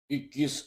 21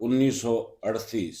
1938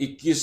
21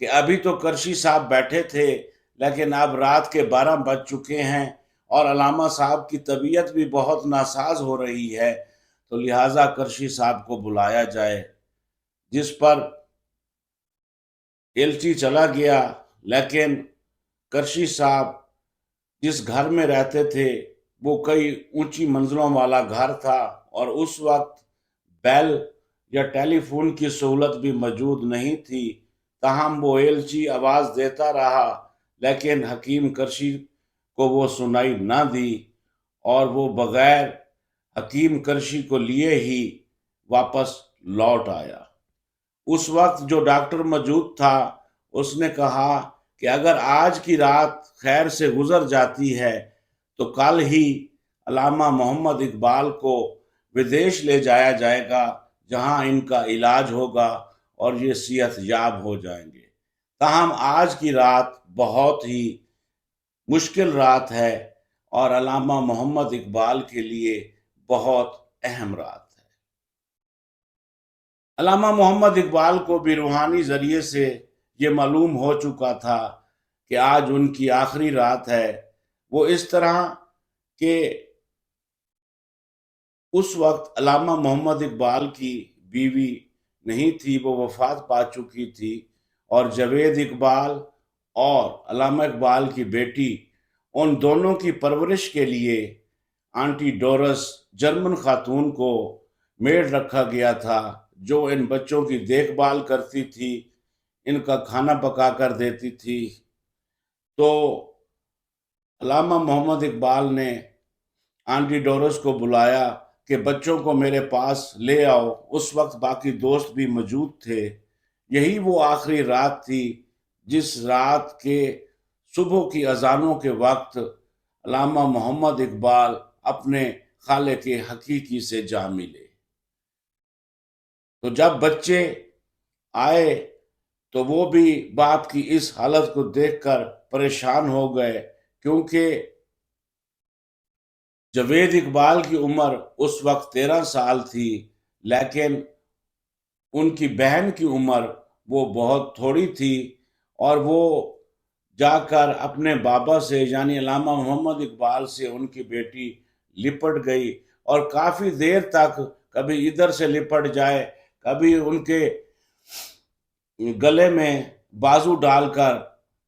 کہ ابھی تو کرشی صاحب بیٹھے تھے لیکن اب رات کے 12 بج چکے ہیں اور علامہ صاحب کی طبیعت بھی بہت ناساز ہو رہی ہے، تو لہٰذا کرشی صاحب کو بلایا جائے، جس پر ایلچی چلا گیا۔ لیکن کرشی صاحب جس گھر میں رہتے تھے وہ کئی اونچی منزلوں والا گھر تھا، اور اس وقت بیل یا ٹیلی فون کی سہولت بھی موجود نہیں تھی، تاہم وہ ایلچی آواز دیتا رہا لیکن حکیم کرشی کو وہ سنائی نہ دی، اور وہ بغیر حکیم کرشی کو لیے ہی واپس لوٹ آیا۔ اس وقت جو ڈاکٹر موجود تھا اس نے کہا کہ اگر آج کی رات خیر سے گزر جاتی ہے تو کل ہی علامہ محمد اقبال کو ودیش لے جایا جائے گا، جہاں ان کا علاج ہوگا اور یہ صحت یاب ہو جائیں گے۔ تاہم آج کی رات بہت ہی مشکل رات ہے اور علامہ محمد اقبال کے لیے بہت اہم رات ہے۔ علامہ محمد اقبال کو بھی روحانی ذریعے سے یہ معلوم ہو چکا تھا کہ آج ان کی آخری رات ہے۔ وہ اس طرح کہ اس وقت علامہ محمد اقبال کی بیوی نہیں تھی، وہ وفات پا چکی تھی، اور جاوید اقبال اور علامہ اقبال کی بیٹی، ان دونوں کی پرورش کے لیے آنٹی ڈورس جرمن خاتون کو میڈ رکھا گیا تھا، جو ان بچوں کی دیکھ بھال کرتی تھی، ان کا کھانا پکا کر دیتی تھی۔ تو علامہ محمد اقبال نے آنٹی ڈورس کو بلایا کہ بچوں کو میرے پاس لے آؤ۔ اس وقت باقی دوست بھی موجود تھے۔ یہی وہ آخری رات تھی جس رات کے صبح کی اذانوں کے وقت علامہ محمد اقبال اپنے خالق حقیقی سے جا ملے۔ تو جب بچے آئے تو وہ بھی باپ کی اس حالت کو دیکھ کر پریشان ہو گئے، کیونکہ جاوید اقبال کی عمر اس وقت 13 سال تھی، لیکن ان کی بہن کی عمر وہ بہت تھوڑی تھی، اور وہ جا کر اپنے بابا سے یعنی علامہ محمد اقبال سے ان کی بیٹی لپٹ گئی، اور کافی دیر تک کبھی ادھر سے لپٹ جائے، کبھی ان کے گلے میں بازو ڈال کر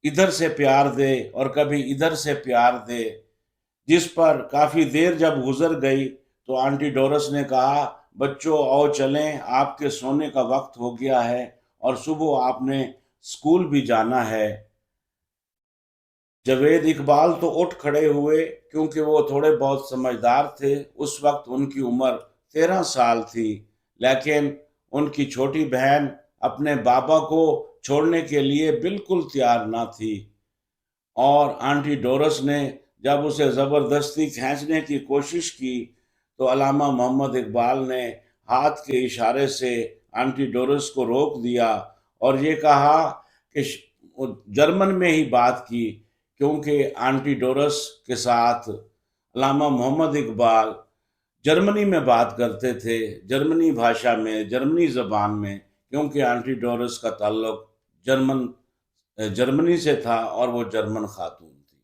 ادھر سے پیار دے اور کبھی ادھر سے پیار دے، جس پر کافی دیر جب گزر گئی تو آنٹی ڈورس نے کہا بچوں آؤ چلیں، آپ کے سونے کا وقت ہو گیا ہے اور صبح آپ نے اسکول بھی جانا ہے۔ جاوید اقبال تو اٹھ کھڑے ہوئے کیونکہ وہ تھوڑے بہت سمجھدار تھے، اس وقت ان کی عمر 13 سال تھی، لیکن ان کی چھوٹی بہن اپنے بابا کو چھوڑنے کے لیے بالکل تیار نہ تھی، اور آنٹی ڈورس نے جب اسے زبردستی کھینچنے کی کوشش کی تو علامہ محمد اقبال نے ہاتھ کے اشارے سے آنٹی ڈورس کو روک دیا اور یہ کہا کہ جرمن میں ہی بات کی، کیونکہ آنٹی ڈورس کے ساتھ علامہ محمد اقبال جرمنی میں بات کرتے تھے، جرمنی بھاشا میں، جرمنی زبان میں، کیونکہ آنٹی ڈورس کا تعلق جرمنی سے تھا اور وہ جرمن خاتون تھی۔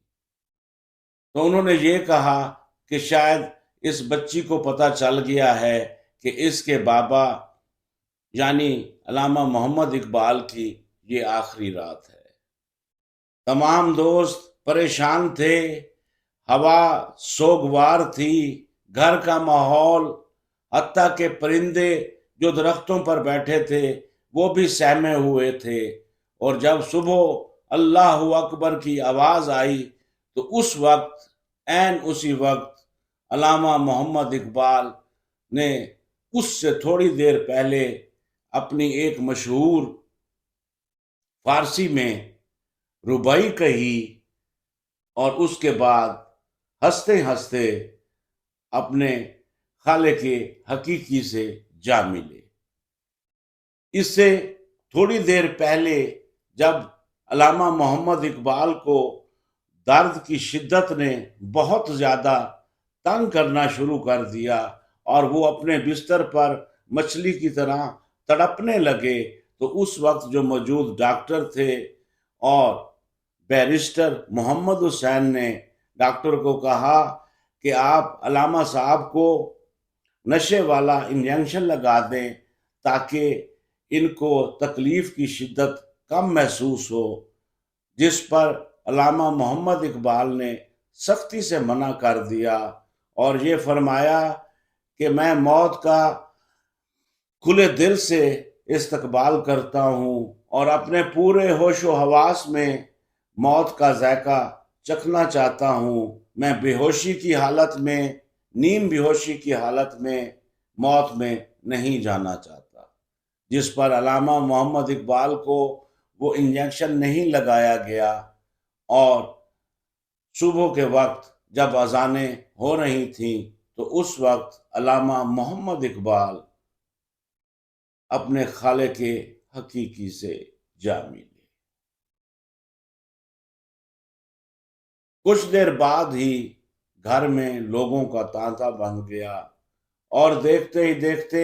تو انہوں نے یہ کہا کہ شاید اس بچی کو پتہ چل گیا ہے کہ اس کے بابا یعنی علامہ محمد اقبال کی یہ آخری رات ہے۔ تمام دوست پریشان تھے، ہوا سوگوار تھی، گھر کا ماحول، حتیٰ کہ پرندے جو درختوں پر بیٹھے تھے وہ بھی سہمے ہوئے تھے، اور جب صبح اللہ اکبر کی آواز آئی تو اس وقت عین اسی وقت علامہ محمد اقبال نے اس سے تھوڑی دیر پہلے اپنی ایک مشہور فارسی میں ربائی کہی، اور اس کے بعد ہنستے ہنستے اپنے خالق حقیقی سے جا ملے۔ اس سے تھوڑی دیر پہلے جب علامہ محمد اقبال کو درد کی شدت نے بہت زیادہ تنگ کرنا شروع کر دیا اور وہ اپنے بستر پر مچھلی کی طرح تڑپنے لگے، تو اس وقت جو موجود ڈاکٹر تھے اور بیرسٹر محمد حسین نے ڈاکٹر کو کہا کہ آپ علامہ صاحب کو نشے والا انجیکشن لگا دیں تاکہ ان کو تکلیف کی شدت کم محسوس ہو، جس پر علامہ محمد اقبال نے سختی سے منع کر دیا اور یہ فرمایا کہ میں موت کا کھلے دل سے استقبال کرتا ہوں اور اپنے پورے ہوش و حواس میں موت کا ذائقہ چکھنا چاہتا ہوں۔ میں بے ہوشی کی حالت میں، نیم بے ہوشی کی حالت میں موت میں نہیں جانا چاہتا، جس پر علامہ محمد اقبال کو وہ انجیکشن نہیں لگایا گیا، اور صبح کے وقت جب اذانیں ہو رہی تھیں تو اس وقت علامہ محمد اقبال اپنے خالق حقیقی سے جا ملے۔ کچھ دیر بعد ہی گھر میں لوگوں کا تانتا بن گیا اور دیکھتے ہی دیکھتے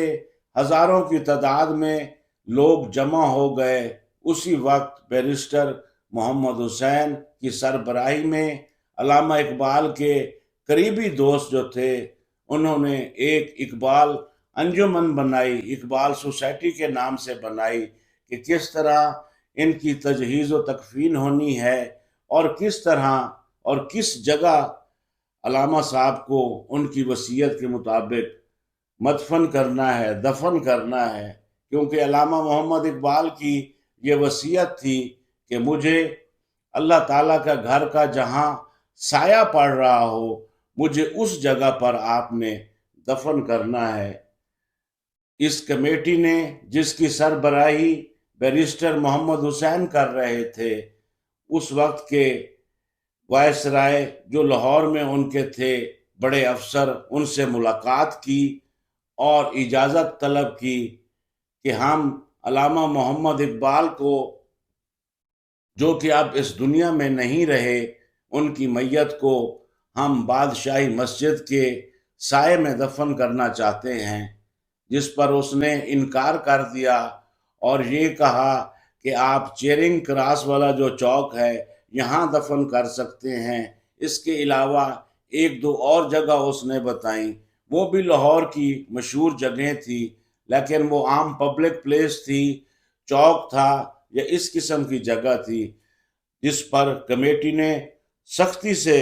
ہزاروں کی تعداد میں لوگ جمع ہو گئے۔ اسی وقت بیرسٹر محمد حسین کی سربراہی میں علامہ اقبال کے قریبی دوست جو تھے، انہوں نے ایک اقبال انجمن بنائی، اقبال سوسائٹی کے نام سے بنائی، کہ کس طرح ان کی تجہیز و تکفین ہونی ہے اور کس طرح اور کس جگہ علامہ صاحب کو ان کی وصیت کے مطابق مدفن کرنا ہے، دفن کرنا ہے، کیونکہ علامہ محمد اقبال کی یہ وصیت تھی کہ مجھے اللہ تعالیٰ کا گھر کا جہاں سایہ پڑ رہا ہو، مجھے اس جگہ پر آپ نے دفن کرنا ہے۔ اس کمیٹی نے، جس کی سربراہی بیرسٹر محمد حسین کر رہے تھے، اس وقت کے وائسرائے جو لاہور میں ان کے تھے، بڑے افسر، ان سے ملاقات کی اور اجازت طلب کی کہ ہم علامہ محمد اقبال کو، جو کہ اب اس دنیا میں نہیں رہے، ان کی میت کو ہم بادشاہی مسجد کے سائے میں دفن کرنا چاہتے ہیں، جس پر اس نے انکار کر دیا اور یہ کہا کہ آپ چیرنگ کراس والا جو چوک ہے یہاں دفن کر سکتے ہیں۔ اس کے علاوہ ایک دو اور جگہ اس نے بتائیں، وہ بھی لاہور کی مشہور جگہیں تھی، لیکن وہ عام پبلک پلیس تھی، چوک تھا یا اس قسم کی جگہ تھی، جس پر کمیٹی نے سختی سے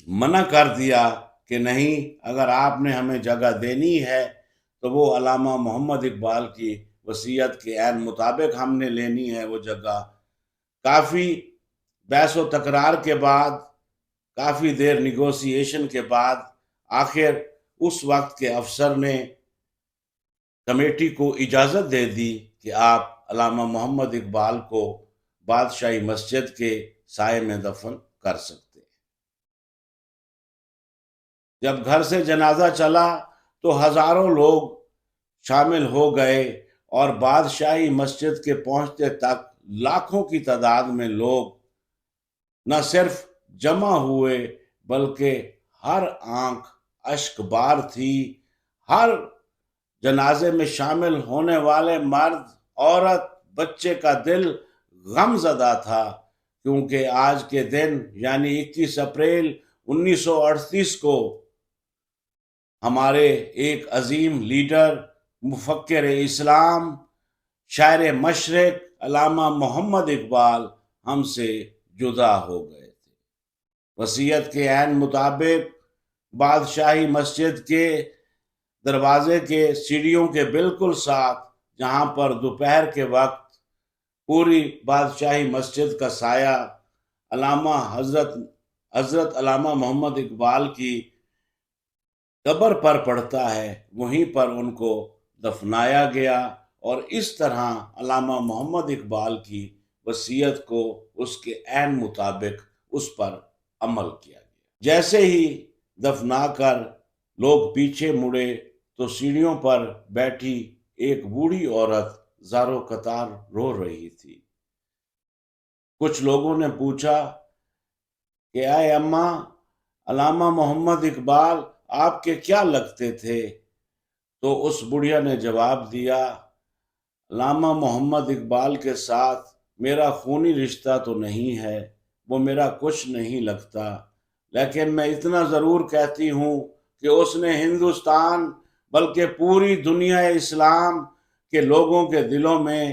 منع کر دیا کہ نہیں، اگر آپ نے ہمیں جگہ دینی ہے تو وہ علامہ محمد اقبال کی وصیت کے عین مطابق ہم نے لینی ہے وہ جگہ۔ کافی بحث و تکرار کے بعد، کافی دیر نیگوسیشن کے بعد، آخر اس وقت کے افسر نے کمیٹی کو اجازت دے دی کہ آپ علامہ محمد اقبال کو بادشاہی مسجد کے سائے میں دفن کر سکتے۔ جب گھر سے جنازہ چلا تو ہزاروں لوگ شامل ہو گئے اور بادشاہی مسجد کے پہنچتے تک لاکھوں کی تعداد میں لوگ نہ صرف جمع ہوئے بلکہ ہر آنکھ اشک بار تھی۔ ہر جنازے میں شامل ہونے والے مرد، عورت، بچے کا دل غم زدہ تھا، کیونکہ آج کے دن یعنی 21 اپریل 1938 کو ہمارے ایک عظیم لیڈر، مفکر اسلام، شاعر مشرق علامہ محمد اقبال ہم سے جدا ہو گئے تھے۔ وصیت کے عین مطابق بادشاہی مسجد کے دروازے کے سیڑھیوں کے بالکل ساتھ، جہاں پر دوپہر کے وقت پوری بادشاہی مسجد کا سایہ علامہ حضرت علامہ محمد اقبال کی قبر پر پڑتا ہے، وہیں پر ان کو دفنایا گیا اور اس طرح علامہ محمد اقبال کی وصیت کو اس کے عین مطابق اس پر عمل کیا گیا۔ جیسے ہی دفنا کر لوگ پیچھے مڑے تو سیڑھیوں پر بیٹھی ایک بوڑھی عورت زارو قطار رو رہی تھی۔ کچھ لوگوں نے پوچھا کہ اے اماں، علامہ محمد اقبال آپ کے کیا لگتے تھے؟ تو اس بڑھیا نے جواب دیا، علامہ محمد اقبال کے ساتھ میرا خونی رشتہ تو نہیں ہے، وہ میرا کچھ نہیں لگتا، لیکن میں اتنا ضرور کہتی ہوں کہ اس نے ہندوستان بلکہ پوری دنیا اسلام کے لوگوں کے دلوں میں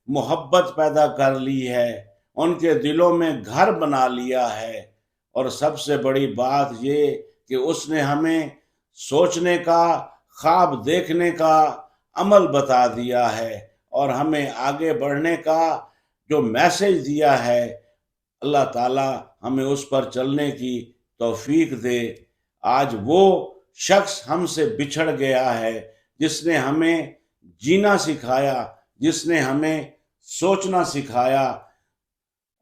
محبت پیدا کر لی ہے، ان کے دلوں میں گھر بنا لیا ہے۔ اور سب سے بڑی بات یہ کہ اس نے ہمیں سوچنے کا، خواب دیکھنے کا عمل بتا دیا ہے، اور ہمیں آگے بڑھنے کا جو میسج دیا ہے، اللہ تعالیٰ ہمیں اس پر چلنے کی توفیق دے۔ آج وہ شخص ہم سے بچھڑ گیا ہے جس نے ہمیں جینا سکھایا، جس نے ہمیں سوچنا سکھایا،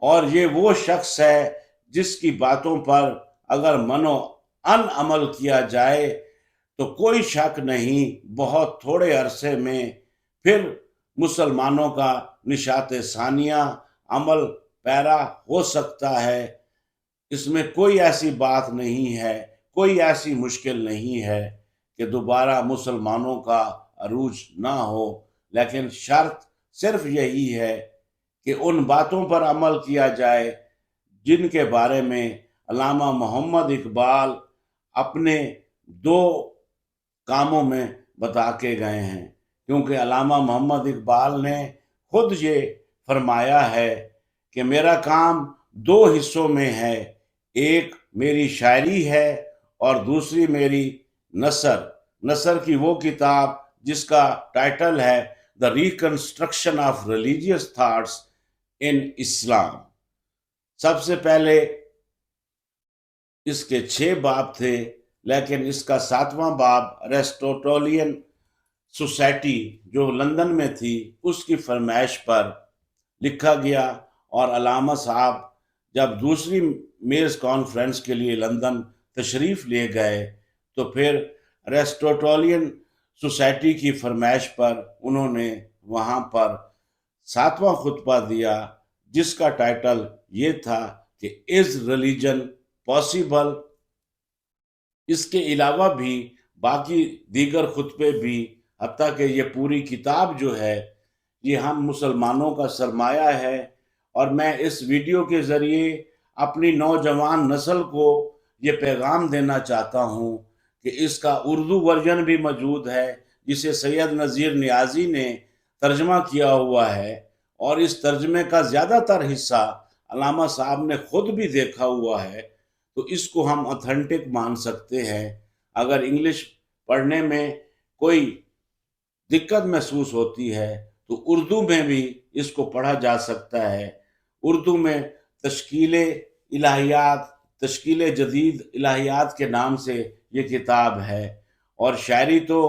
اور یہ وہ شخص ہے جس کی باتوں پر اگر منو ان عمل کیا جائے تو کوئی شک نہیں، بہت تھوڑے عرصے میں پھر مسلمانوں کا نشاط ثانیہ عمل پیرا ہو سکتا ہے۔ اس میں کوئی ایسی بات نہیں ہے، کوئی ایسی مشکل نہیں ہے کہ دوبارہ مسلمانوں کا عروج نہ ہو، لیکن شرط صرف یہی ہے کہ ان باتوں پر عمل کیا جائے جن کے بارے میں علامہ محمد اقبال اپنے 2 کاموں میں بتا کے گئے ہیں، کیونکہ علامہ محمد اقبال نے خود یہ فرمایا ہے کہ میرا کام 2 حصوں میں ہے، ایک میری شاعری ہے اور دوسری میری نثر کی وہ کتاب جس کا ٹائٹل ہے The Reconstruction of Religious Thoughts in Islam۔ سب سے پہلے اس کے 6 باب تھے، لیکن اس کا 7واں باب ایرسٹوٹلین سوسائٹی جو لندن میں تھی اس کی فرمائش پر لکھا گیا، اور علامہ صاحب جب دوسری میز کانفرنس کے لیے لندن تشریف لے گئے تو پھر ایرسٹوٹلین سوسائٹی کی فرمائش پر انہوں نے وہاں پر 7واں خطبہ دیا، جس کا ٹائٹل یہ تھا کہ از ریلیجن پاسبل۔ اس کے علاوہ بھی باقی دیگر خطبے بھی، حتیٰ کہ یہ پوری کتاب جو ہے یہ ہم مسلمانوں کا سرمایہ ہے، اور میں اس ویڈیو کے ذریعے اپنی نوجوان نسل کو یہ پیغام دینا چاہتا ہوں کہ اس کا اردو ورژن بھی موجود ہے جسے سید نذیر نیازی نے ترجمہ کیا ہوا ہے، اور اس ترجمے کا زیادہ تر حصہ علامہ صاحب نے خود بھی دیکھا ہوا ہے، تو اس کو ہم اتھینٹک مان سکتے ہیں۔ اگر انگلش پڑھنے میں کوئی دقت محسوس ہوتی ہے تو اردو میں بھی اس کو پڑھا جا سکتا ہے۔ اردو میں تشکیل جدید الہیات کے نام سے یہ کتاب ہے، اور شاعری تو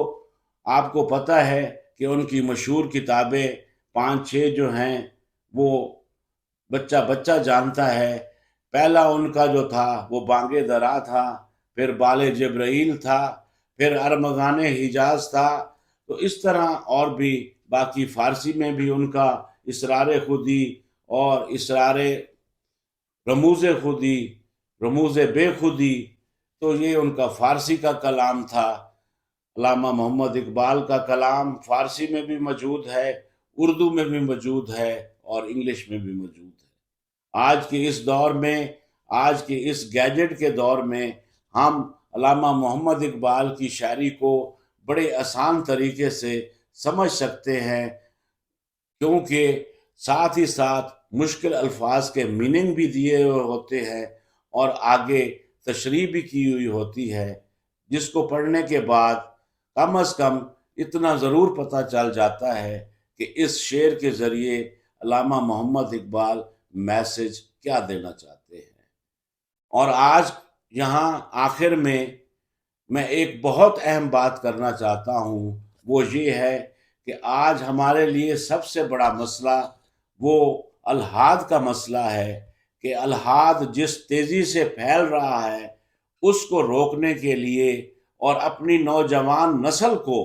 آپ کو پتہ ہے کہ ان کی مشہور کتابیں 5-6 جو ہیں وہ بچہ جانتا ہے۔ پہلا ان کا جو تھا وہ بانگ درا تھا، پھر بال جبرائیل تھا، پھر ارمغان حجاز تھا، تو اس طرح اور بھی باقی فارسی میں بھی ان کا اسرار خودی اور اسرار رموز خودی، رموز بے خودی، تو یہ ان کا فارسی کا کلام تھا۔ علامہ محمد اقبال کا کلام فارسی میں بھی موجود ہے، اردو میں بھی موجود ہے، اور انگلش میں بھی موجود ہے۔ آج کے اس دور میں، آج کے اس گیجٹ کے دور میں ہم علامہ محمد اقبال کی شاعری کو بڑے آسان طریقے سے سمجھ سکتے ہیں، کیونکہ ساتھ ہی ساتھ مشکل الفاظ کے میننگ بھی دیے ہوئے ہوتے ہیں اور آگے تشریح بھی کی ہوئی ہوتی ہے، جس کو پڑھنے کے بعد کم از کم اتنا ضرور پتہ چل جاتا ہے کہ اس شعر کے ذریعے علامہ محمد اقبال میسج کیا دینا چاہتے ہیں۔ اور آج یہاں آخر میں ایک بہت اہم بات کرنا چاہتا ہوں، وہ یہ ہے کہ آج ہمارے لیے سب سے بڑا مسئلہ وہ الحاد کا مسئلہ ہے کہ الحاد جس تیزی سے پھیل رہا ہے اس کو روکنے کے لیے اور اپنی نوجوان نسل کو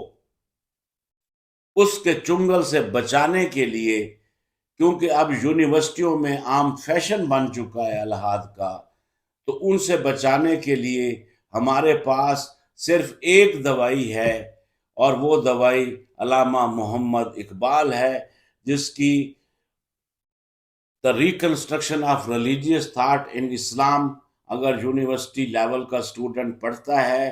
اس کے چنگل سے بچانے کے لیے، کیونکہ اب یونیورسٹیوں میں عام فیشن بن چکا ہے الحاد کا، تو ان سے بچانے کے لیے ہمارے پاس صرف ایک دوائی ہے، اور وہ دوائی علامہ محمد اقبال ہے، جس کی the reconstruction of religious thought in اسلام اگر یونیورسٹی لیول کا اسٹوڈنٹ پڑھتا ہے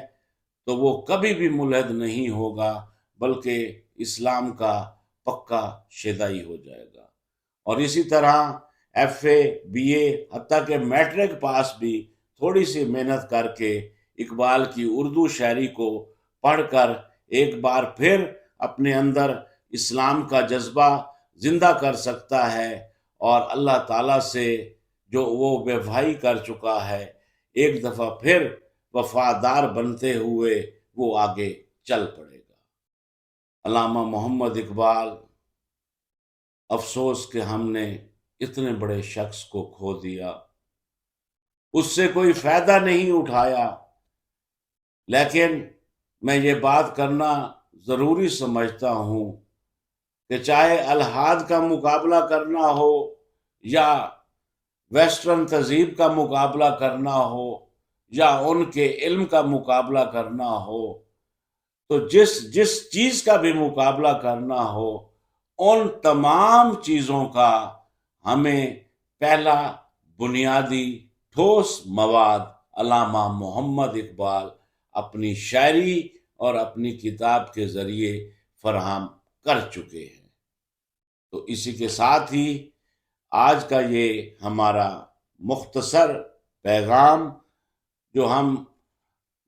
تو وہ کبھی بھی ملحد نہیں ہوگا، بلکہ اسلام کا پکا شیدائی ہو جائے گا۔ اور اسی طرح ایف اے، بی اے، حتیٰ کہ میٹرک پاس بھی تھوڑی سی محنت کر کے اقبال کی اردو شاعری کو پڑھ کر ایک بار پھر اپنے اندر اسلام کا جذبہ زندہ کر سکتا ہے، اور اللہ تعالیٰ سے جو وہ بے وفائی کر چکا ہے ایک دفعہ پھر وفادار بنتے ہوئے وہ آگے چل پڑے گا۔ علامہ محمد اقبال، افسوس کہ ہم نے اتنے بڑے شخص کو کھو دیا، اس سے کوئی فائدہ نہیں اٹھایا، لیکن میں یہ بات کرنا ضروری سمجھتا ہوں کہ چاہے الحاد کا مقابلہ کرنا ہو یا ویسٹرن تہذیب کا مقابلہ کرنا ہو یا ان کے علم کا مقابلہ کرنا ہو، تو جس چیز کا بھی مقابلہ کرنا ہو، ان تمام چیزوں کا ہمیں پہلا بنیادی ٹھوس مواد علامہ محمد اقبال اپنی شاعری اور اپنی کتاب کے ذریعے فراہم کر چکے ہیں۔ تو اسی کے ساتھ ہی آج کا یہ ہمارا مختصر پیغام جو ہم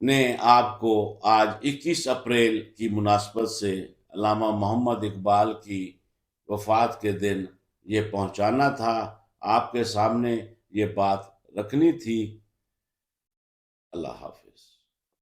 نے آپ کو آج 21 اپریل کی مناسبت سے علامہ محمد اقبال کی وفات کے دن یہ پہنچانا تھا، آپ کے سامنے یہ بات رکھنی تھی۔ اللہ حافظ۔